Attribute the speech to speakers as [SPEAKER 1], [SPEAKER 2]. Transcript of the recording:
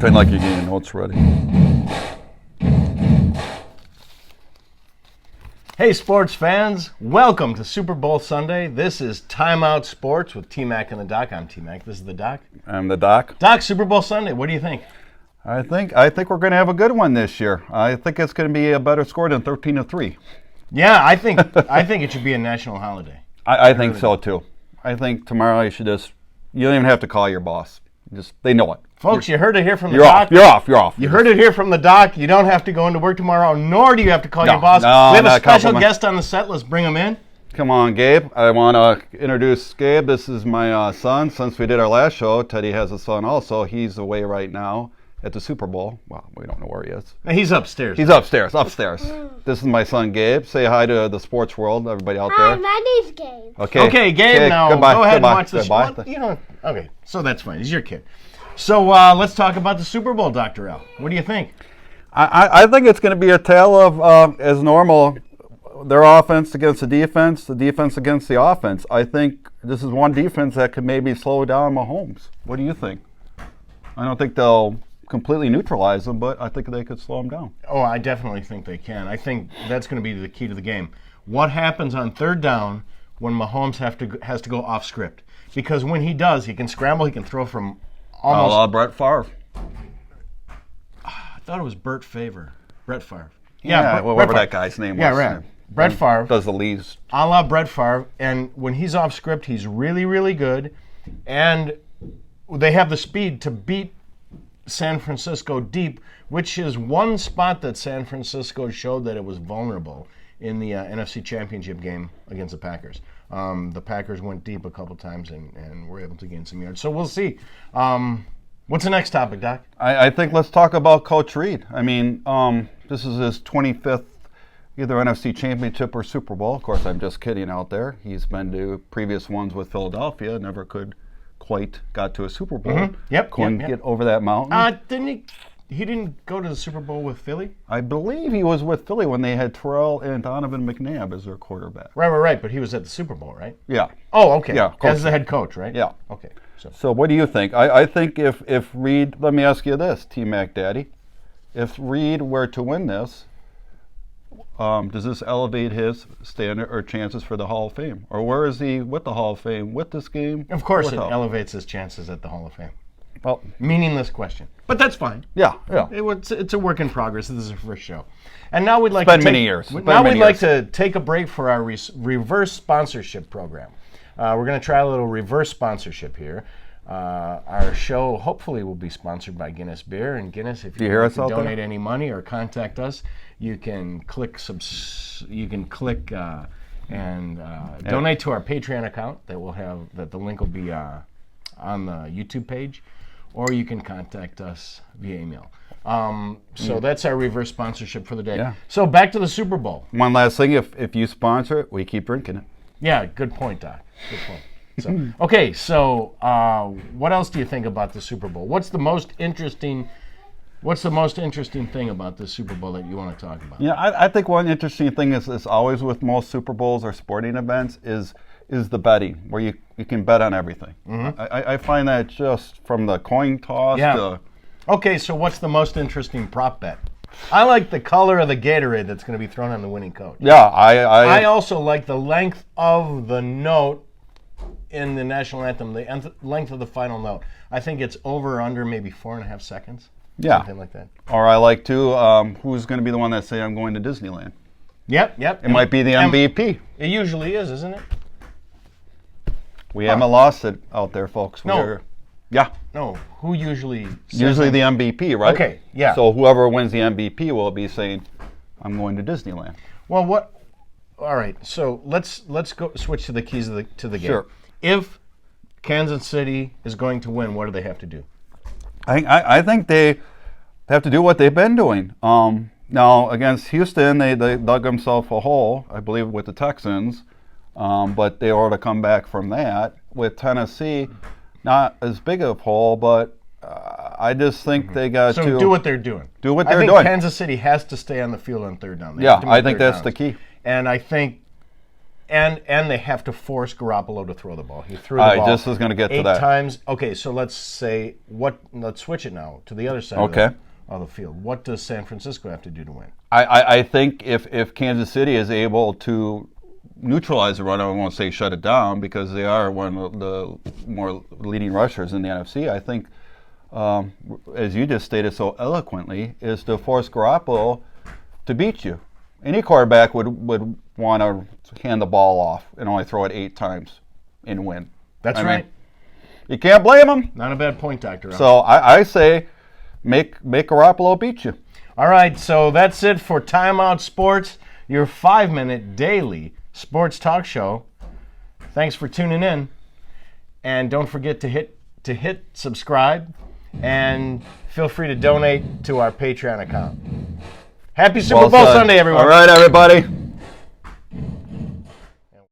[SPEAKER 1] Pretend like you're getting your notes ready.
[SPEAKER 2] Hey sports fans, welcome to Super Bowl Sunday. This is Timeout Sports with T-Mac and the Doc. I'm T-Mac, this is the Doc.
[SPEAKER 1] I'm the Doc.
[SPEAKER 2] Doc, Super Bowl Sunday, what do you think?
[SPEAKER 1] I think we're going to have a good one this year. I think it's going to be a better score than 13-3.
[SPEAKER 2] Yeah, I think it should be a national holiday.
[SPEAKER 1] I think so too. I think tomorrow you don't even have to call your boss. They know it.
[SPEAKER 2] Folks, you heard it here from the
[SPEAKER 1] You're
[SPEAKER 2] Doc.
[SPEAKER 1] off. You're off.
[SPEAKER 2] You heard it here from the Doc. You don't have to go into work tomorrow, nor do you have to call your boss.
[SPEAKER 1] No,
[SPEAKER 2] we have a
[SPEAKER 1] not
[SPEAKER 2] special
[SPEAKER 1] compliment.
[SPEAKER 2] guest on the set. Let's bring him in.
[SPEAKER 1] Come on, Gabe. I want to introduce Gabe. This is my son. Since we did our last show, Teddy has a son also. He's away right now at the Super Bowl. Well, we don't know where he is.
[SPEAKER 2] He's upstairs.
[SPEAKER 1] He's upstairs. This is my son, Gabe. Say hi to the sports world, everybody out there.
[SPEAKER 3] Hi, my name's Gabe.
[SPEAKER 2] Okay, Gabe, now
[SPEAKER 1] goodbye,
[SPEAKER 2] go ahead and
[SPEAKER 1] goodbye,
[SPEAKER 2] watch the
[SPEAKER 1] goodbye.
[SPEAKER 2] show. Okay, so that's fine. He's your kid. So let's talk about the Super Bowl, Dr. L. What do you think?
[SPEAKER 1] I think it's going to be a tale of, as normal, their offense against the defense against the offense. I think this is one defense that could maybe slow down Mahomes. What do you think? I don't think they'll completely neutralize them, but I think they could slow them down.
[SPEAKER 2] Oh, I definitely think they can. I think that's going to be the key to the game. What happens on third down when Mahomes has to go off script? Because when he does, he can scramble, he can throw from almost...
[SPEAKER 1] Brett Favre.
[SPEAKER 2] I thought it was Brett Favre.
[SPEAKER 1] Yeah, whatever
[SPEAKER 2] Brett Favre.
[SPEAKER 1] that guy's name was.
[SPEAKER 2] Yeah, right. Brett Favre.
[SPEAKER 1] Does the leads.
[SPEAKER 2] A la Brett Favre. And when he's off script, he's really, really good. And they have the speed to beat San Francisco deep, which is one spot that San Francisco showed that it was vulnerable in the NFC Championship game against the Packers. The Packers went deep a couple times and were able to gain some yards. So we'll see. What's the next topic, Doc?
[SPEAKER 1] I think let's talk about Coach Reid. I mean, this is his 25th either NFC Championship or Super Bowl. Of course, I'm just kidding out there. He's been to previous ones with Philadelphia, never quite got to a Super Bowl.
[SPEAKER 2] Mm-hmm. Yep.
[SPEAKER 1] Couldn't get over that mountain.
[SPEAKER 2] Didn't he didn't go to the Super Bowl with Philly?
[SPEAKER 1] I believe he was with Philly when they had Terrell and Donovan McNabb as their quarterback.
[SPEAKER 2] Right. But he was at the Super Bowl, right?
[SPEAKER 1] Yeah.
[SPEAKER 2] Oh, okay.
[SPEAKER 1] Yeah,
[SPEAKER 2] As the head coach, right?
[SPEAKER 1] Yeah.
[SPEAKER 2] Okay.
[SPEAKER 1] So what do you think? I think if Reid, let me ask you this, T-Mac Daddy. If Reid were to win this, does this elevate his standard or chances for the Hall of Fame? Or where is he with the Hall of Fame, with this game?
[SPEAKER 2] Of course it
[SPEAKER 1] without?
[SPEAKER 2] elevates his chances at the Hall of Fame.
[SPEAKER 1] Well,
[SPEAKER 2] Meaningless question. But that's fine.
[SPEAKER 1] yeah.
[SPEAKER 2] It's a work in progress. This is our first show. And now we'd like
[SPEAKER 1] It's been
[SPEAKER 2] to
[SPEAKER 1] many years.
[SPEAKER 2] Now we'd like to take a break for our reverse sponsorship program. We're going to try a little reverse sponsorship here. Our show hopefully will be sponsored by Guinness Beer. And Guinness, if you
[SPEAKER 1] hear
[SPEAKER 2] want
[SPEAKER 1] us
[SPEAKER 2] to
[SPEAKER 1] out
[SPEAKER 2] donate
[SPEAKER 1] there?
[SPEAKER 2] any money or contact us, you can click and donate to our Patreon account that the link will be on the YouTube page, or you can contact us via email. So that's our reverse sponsorship for the day.
[SPEAKER 1] Yeah.
[SPEAKER 2] So back to the Super Bowl.
[SPEAKER 1] One last thing, if you sponsor it, we keep drinking it.
[SPEAKER 2] Yeah, good point, Doc. Good point. So, okay, so what else do you think about the Super Bowl? What's the most interesting thing about the Super Bowl that you want to talk about?
[SPEAKER 1] Yeah, I think one interesting thing is always with most Super Bowls or sporting events is the betting, where you can bet on everything. Mm-hmm. I find that just from the coin toss to...
[SPEAKER 2] Okay, so what's the most interesting prop bet? I like the color of the Gatorade that's going to be thrown on the winning coach.
[SPEAKER 1] Yeah,
[SPEAKER 2] I also like the length of the note in the national anthem, the length of the final note. I think it's over or under maybe 4.5 seconds.
[SPEAKER 1] Yeah.
[SPEAKER 2] Something like that.
[SPEAKER 1] Or I like to, who's going to be the one that say I'm going to Disneyland?
[SPEAKER 2] Yep.
[SPEAKER 1] It might be the MVP.
[SPEAKER 2] It usually is, isn't it?
[SPEAKER 1] We haven't lost it out there, folks.
[SPEAKER 2] No.
[SPEAKER 1] Yeah.
[SPEAKER 2] No. Who usually says
[SPEAKER 1] Usually
[SPEAKER 2] that?
[SPEAKER 1] the MVP, right?
[SPEAKER 2] Okay, yeah.
[SPEAKER 1] So whoever wins the MVP will be saying, I'm going to Disneyland.
[SPEAKER 2] Well, what? All right. So let's go switch to the keys to the game.
[SPEAKER 1] Sure.
[SPEAKER 2] If Kansas City is going to win, what do they have to do?
[SPEAKER 1] I think they have to do what they've been doing. Now, against Houston, they dug themselves a hole, I believe, with the Texans. But they ought to come back from that. With Tennessee, not as big of a hole, but I just think they got to
[SPEAKER 2] do what they're doing.
[SPEAKER 1] Do what
[SPEAKER 2] I
[SPEAKER 1] they're
[SPEAKER 2] think
[SPEAKER 1] doing.
[SPEAKER 2] Kansas City has to stay on the field on third down. They
[SPEAKER 1] Yeah,
[SPEAKER 2] have to make
[SPEAKER 1] I think
[SPEAKER 2] third
[SPEAKER 1] that's
[SPEAKER 2] downs.
[SPEAKER 1] the key.
[SPEAKER 2] And I think and they have to force Garoppolo to throw the ball. He threw the
[SPEAKER 1] I
[SPEAKER 2] ball
[SPEAKER 1] just was going to get to
[SPEAKER 2] 8
[SPEAKER 1] that.
[SPEAKER 2] times. Okay, so let's switch it now to the other side
[SPEAKER 1] Okay.
[SPEAKER 2] of the field. What does San Francisco have to do to win?
[SPEAKER 1] I think if Kansas City is able to neutralize the run, I won't say shut it down because they are one of the more leading rushers in the NFC. I think, as you just stated so eloquently, is to force Garoppolo to beat you. Any quarterback would want to hand the ball off and only throw it 8 times and win.
[SPEAKER 2] That's
[SPEAKER 1] I mean,
[SPEAKER 2] right.
[SPEAKER 1] you can't blame him.
[SPEAKER 2] Not a bad point, Dr.
[SPEAKER 1] So I say make Garoppolo beat you.
[SPEAKER 2] All right, so that's it for Timeout Sports, your 5-minute daily sports talk show. Thanks for tuning in, and don't forget to hit subscribe, and feel free to donate to our Patreon account. Happy Super Bowl
[SPEAKER 1] said.
[SPEAKER 2] Sunday, everyone.
[SPEAKER 1] All right, everybody.